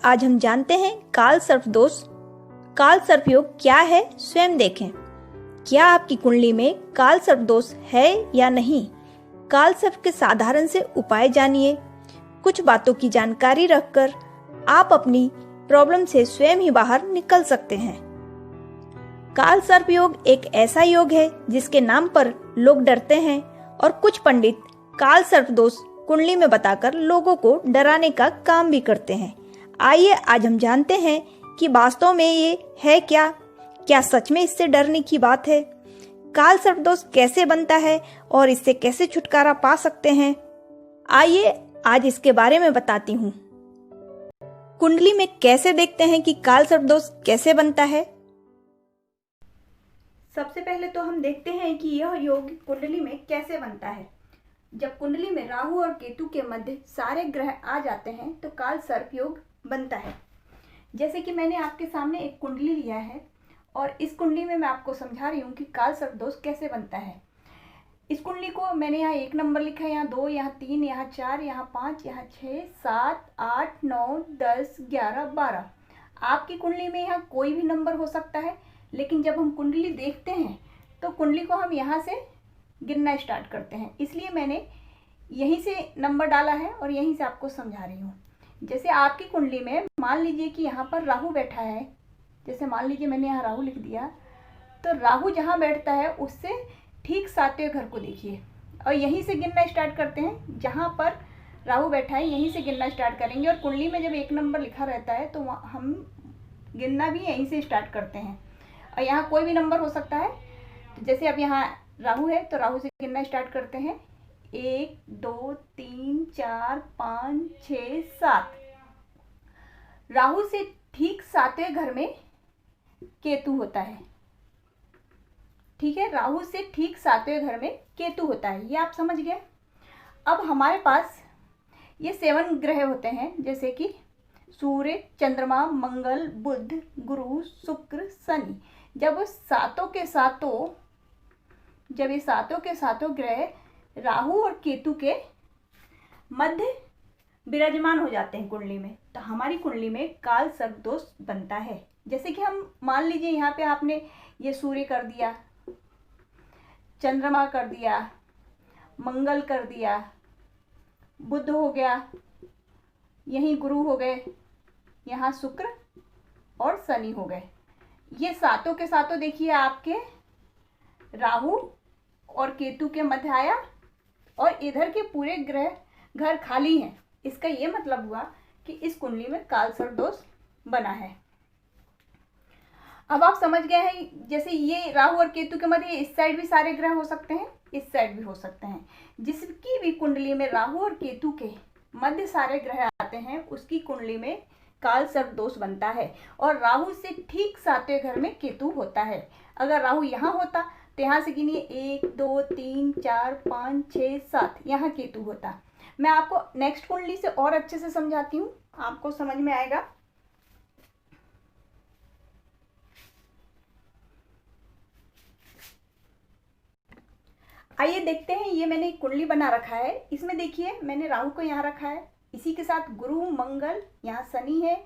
आज हम जानते हैं काल सर्प दोष। काल सर्प योग क्या है, स्वयं देखें। क्या आपकी कुंडली में काल सर्प दोष है या नहीं? काल सर्प के साधारण से उपाय जानिए। कुछ बातों की जानकारी रखकर आप अपनी प्रॉब्लम से स्वयं ही बाहर निकल सकते हैं। काल सर्प योग एक ऐसा योग है जिसके नाम पर लोग डरते हैं और कुछ पंडित काल सर्प दोष कुंडली में बताकर लोगों को डराने का काम भी करते हैं। आइए आज हम जानते हैं कि वास्तव में ये है क्या, क्या सच में इससे डरने की बात है? काल सर्प दोष कैसे बनता है और इससे कैसे छुटकारा पा सकते हैं? आइए आज इसके बारे में बताती हूँ। कुंडली में कैसे देखते हैं कि काल सर्प दोष कैसे बनता है? सबसे पहले तो हम देखते हैं कि यह योग कुंडली में कैसे बनता है। जब कुंडली में राहु और केतु के मध्य सारे ग्रह आ जाते हैं तो काल सर्प योग बनता है। जैसे कि मैंने आपके सामने एक कुंडली लिया है और इस कुंडली में मैं आपको समझा रही हूँ कि काल सर्प दोष कैसे बनता है। इस कुंडली को मैंने यहाँ 1 नंबर लिखा है, यहाँ 2, यहाँ 3, यहाँ 4, यहाँ 5, यहाँ 6, 7, 8, 9, 10, 11, 12। आपकी कुंडली में यहाँ कोई भी नंबर हो सकता है, लेकिन जब हम कुंडली देखते हैं तो कुंडली को हम यहाँ से गिनना स्टार्ट करते हैं। इसलिए मैंने यहीं से नंबर डाला है और यहीं से आपको समझा रही हूँ। जैसे आपकी कुंडली में मान लीजिए कि यहाँ पर राहु बैठा है, जैसे मान लीजिए मैंने यहाँ राहु लिख दिया, तो राहु जहाँ बैठता है उससे ठीक 7वें घर को देखिए और यहीं से गिनना स्टार्ट करते हैं। जहाँ पर राहु बैठा है यहीं से गिनना स्टार्ट करेंगे और कुंडली में जब 1 नंबर लिखा रहता है तो हम गिनना भी यहीं से स्टार्ट करते हैं। और यहाँ कोई भी नंबर हो सकता है। तो जैसे अब यहाँ राहु है तो राहु से गिनना स्टार्ट करते हैं। 1, 2, 3, 4, 5, 6, 7। राहु से ठीक 7वें घर में केतु होता है। ठीक है, राहु से ठीक 7वें घर में केतु होता है, ये आप समझ गए। अब हमारे पास ये 7 ग्रह होते हैं, जैसे कि सूर्य, चंद्रमा, मंगल, बुध, गुरु, शुक्र, शनि। जब ये सातों के सातों ग्रह राहु और केतु के मध्य विराजमान हो जाते हैं कुंडली में, तो हमारी कुंडली में काल सर्प दोष बनता है। जैसे कि हम मान लीजिए यहाँ पे आपने ये सूर्य कर दिया, चंद्रमा कर दिया, मंगल कर दिया, बुध हो गया, यहीं गुरु हो गए, यहाँ शुक्र और शनि हो गए। ये सातों के सातों देखिए आपके राहु और केतु के मध्य आया और इधर के पूरे ग्रह घर खाली हैं। इसका ये मतलब हुआ कि इस कुंडली में काल सर्प दोष बना है। अब आप समझ गए हैं, जैसे ये राहु और केतु के मध्य इस साइड भी सारे ग्रह हो सकते हैं, इस साइड भी हो सकते हैं। जिसकी भी कुंडली में राहु और केतु के मध्य सारे ग्रह आते हैं उसकी कुंडली में काल सर्प दोष बनता है। और राहु से ठीक 7वें घर में केतु होता है। अगर राहु यहाँ होता तो यहाँ से गिनिए 1, 2, 3, 4, 5, 6, 7, यहाँ केतु होता। मैं आपको नेक्स्ट कुंडली से और अच्छे से समझाती हूँ, आपको समझ में आएगा। आइए देखते हैं, ये मैंने एक कुंडली बना रखा है। इसमें देखिए मैंने राहु को यहाँ रखा है, इसी के साथ गुरु, मंगल, यहाँ शनि है।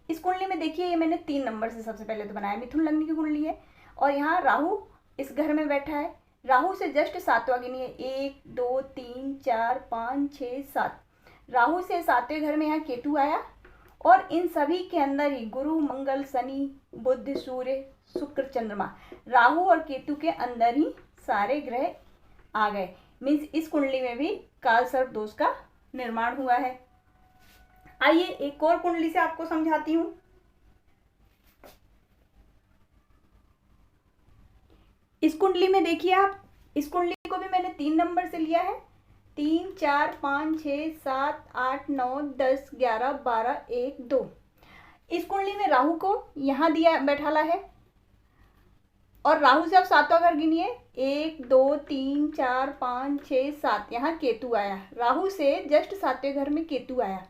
इस कुंडली में देखिए ये मैंने 3 नंबर से सबसे पहले तो बनाया, मिथुन लग्न की कुंडली है। और यहाँ राहु इस घर में बैठा है। राहु से जस्ट 7वां गिनिए, 1, 2, 3, 4, 5, 6, 7। राहु से 7वें घर में यहाँ केतु आया और इन सभी के अंदर ही गुरु, मंगल, शनि, बुध, सूर्य, शुक्र, चंद्रमा, राहु और केतु के अंदर ही सारे ग्रह आ गए। मीन्स इस कुंडली में भी काल सर्प दोष का निर्माण हुआ है। आइए एक और कुंडली से आपको समझाती हूँ। इस कुंडली में देखिए आप, इस कुंडली को भी मैंने 3 नंबर से लिया है। 3, 4, 5, 6, 7, 8, 9, 10, 11, 12, 1, 2। इस कुंडली में राहु को यहाँ दिया बैठाला है और राहु से आप 7वां घर गिनिए, 1, 2, 3, 4, 5, 6, 7, यहाँ केतु आया। राहु से जस्ट 7वें घर में केतु आया।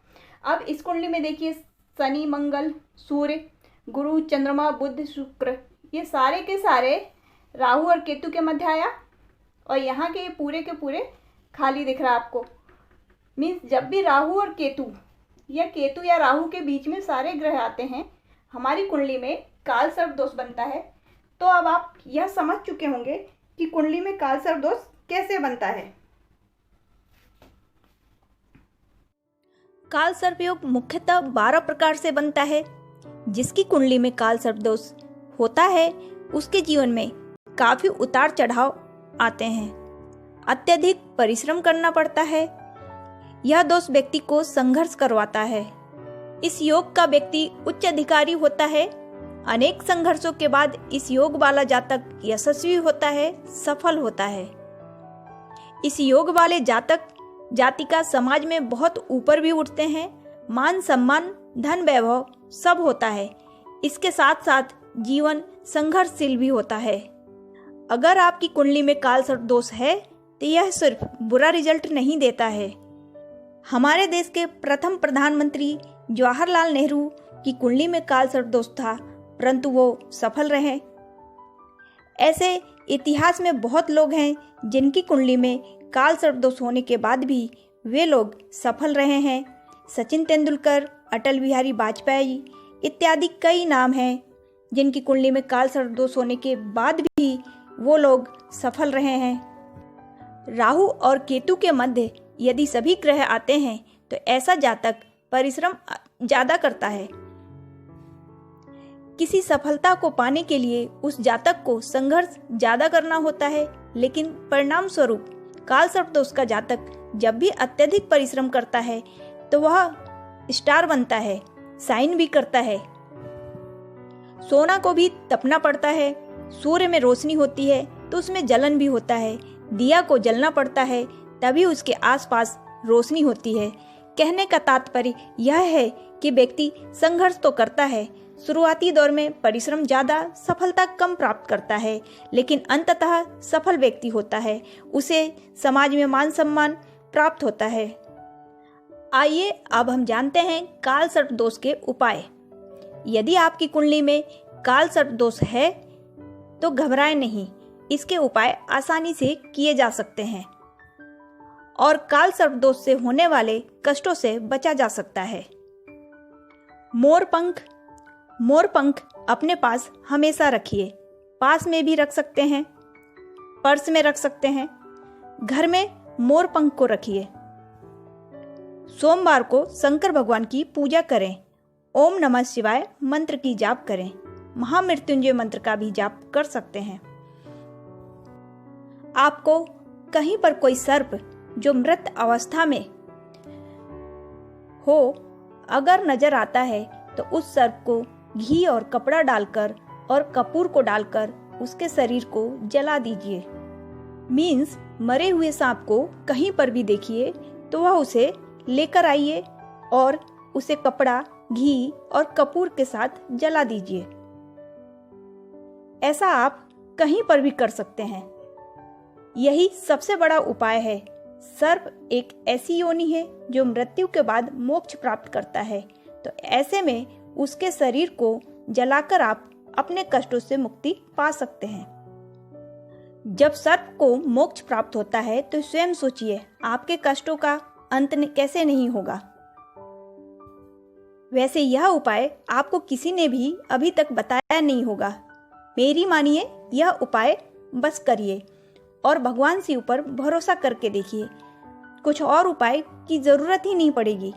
अब इस कुंडली में देखिए शनि, मंगल, सूर्य, गुरु, चंद्रमा, बुध, शुक्र, ये सारे के सारे राहु और केतु के मध्य आया और यहाँ के पूरे के पूरे खाली दिख रहा है आपको। मीन्स जब भी राहु और केतु या केतु या राहु के बीच में सारे ग्रह आते हैं, हमारी कुंडली में काल सर्प दोष बनता है। तो अब आप यह समझ चुके होंगे कि कुंडली में काल सर्प दोष कैसे बनता है। काल सर्प योग मुख्यतः 12 प्रकार से बनता है। जिसकी कुंडली में काल सर्प दोष होता है उसके जीवन में काफी उतार चढ़ाव आते हैं, अत्यधिक परिश्रम करना पड़ता है। यह दोष व्यक्ति को संघर्ष करवाता है। इस योग का व्यक्ति उच्च अधिकारी होता है। अनेक संघर्षों के बाद इस योग वाला जातक यशस्वी होता है, सफल होता है। इस योग वाले जातक जातिका समाज में बहुत ऊपर भी उठते हैं। मान सम्मान, धन वैभव सब होता है। इसके साथ साथ जीवन संघर्षशील भी होता है। अगर आपकी कुंडली में काल सर्प दोष है तो यह सिर्फ बुरा रिजल्ट नहीं देता है। हमारे देश के प्रथम प्रधानमंत्री जवाहरलाल नेहरू की कुंडली में काल सर्प दोष था, परंतु वो सफल रहे। ऐसे इतिहास में बहुत लोग हैं जिनकी कुंडली में काल सर्प दोष होने के बाद भी वे लोग सफल रहे हैं। सचिन तेंदुलकर, अटल बिहारी वाजपेयी इत्यादि कई नाम हैं जिनकी कुंडली में काल सर्प दोष होने के बाद भी वो लोग सफल रहे हैं। राहु और केतु के मध्य यदि सभी ग्रह आते हैं तो ऐसा जातक परिश्रम ज्यादा करता है। किसी सफलता को पाने के लिए उस जातक को संघर्ष ज्यादा करना होता है, लेकिन परिणाम स्वरूप काल सर्प दोष का जातक जब भी अत्यधिक परिश्रम करता है तो वह स्टार बनता है, साइन भी करता है। सोना को भी तपना पड़ता है। सूर्य में रोशनी होती है तो उसमें जलन भी होता है। दिया को जलना पड़ता है तभी उसके आसपास रोशनी होती है। कहने का तात्पर्य यह है कि व्यक्ति संघर्ष तो करता है, शुरुआती दौर में परिश्रम ज्यादा, सफलता कम प्राप्त करता है, लेकिन अंततः सफल व्यक्ति होता है। उसे समाज में मान सम्मान प्राप्त होता है। आइए अब हम जानते हैं काल सर्प दोष के उपाय। यदि आपकी कुंडली में काल सर्प दोष है तो घबराएं नहीं, इसके उपाय आसानी से किए जा सकते हैं और काल सर्प दोष से होने वाले कष्टों से बचा जा सकता है। मोरपंख। मोरपंख अपने पास हमेशा रखिए। पास में भी रख सकते हैं, पर्स में रख सकते हैं। घर में मोरपंख को रखिए। सोमवार को शंकर भगवान की पूजा करें। ओम नमः शिवाय मंत्र की जाप करें। महामृत्युंजय मंत्र का भी जाप कर सकते हैं। आपको कहीं पर कोई सर्प जो मृत अवस्था में हो अगर नजर आता है तो उस सर्प को घी और कपड़ा डालकर और कपूर को डालकर उसके शरीर को जला दीजिए। मीन्स मरे हुए सांप को कहीं पर भी देखिए तो वह उसे लेकर आइए और उसे कपड़ा, घी और कपूर के साथ जला दीजिए। ऐसा आप कहीं पर भी कर सकते हैं। यही सबसे बड़ा उपाय है। सर्प एक ऐसी योनि है जो मृत्यु के बाद मोक्ष प्राप्त करता है, तो ऐसे में उसके शरीर को जलाकर आप अपने कष्टों से मुक्ति पा सकते हैं। जब सर्प को मोक्ष प्राप्त होता है तो स्वयं सोचिए आपके कष्टों का अंत कैसे नहीं होगा। वैसे यह उपाय आपको किसी ने भी अभी तक बताया नहीं होगा। मेरी मानिए, यह उपाय बस करिए और भगवान शिव पर भरोसा करके देखिए। कुछ और उपाय की जरूरत ही नहीं पड़ेगी।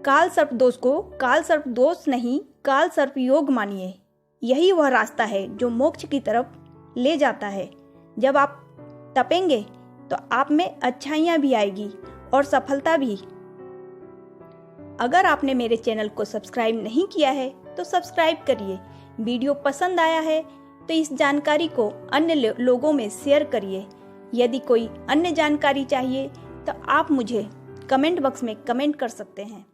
काल सर्प दोष को काल सर्प दोष नहीं, काल सर्प योग मानिए। यही वह रास्ता है जो मोक्ष की तरफ ले जाता है। जब आप तपेंगे तो आप में अच्छाइयां भी आएगी और सफलता भी। अगर आपने मेरे चैनल को सब्सक्राइब नहीं किया है तो सब्सक्राइब करिए। वीडियो पसंद आया है तो इस जानकारी को अन्य लोगों में शेयर करिए। यदि कोई अन्य जानकारी चाहिए तो आप मुझे कमेंट बॉक्स में कमेंट कर सकते हैं।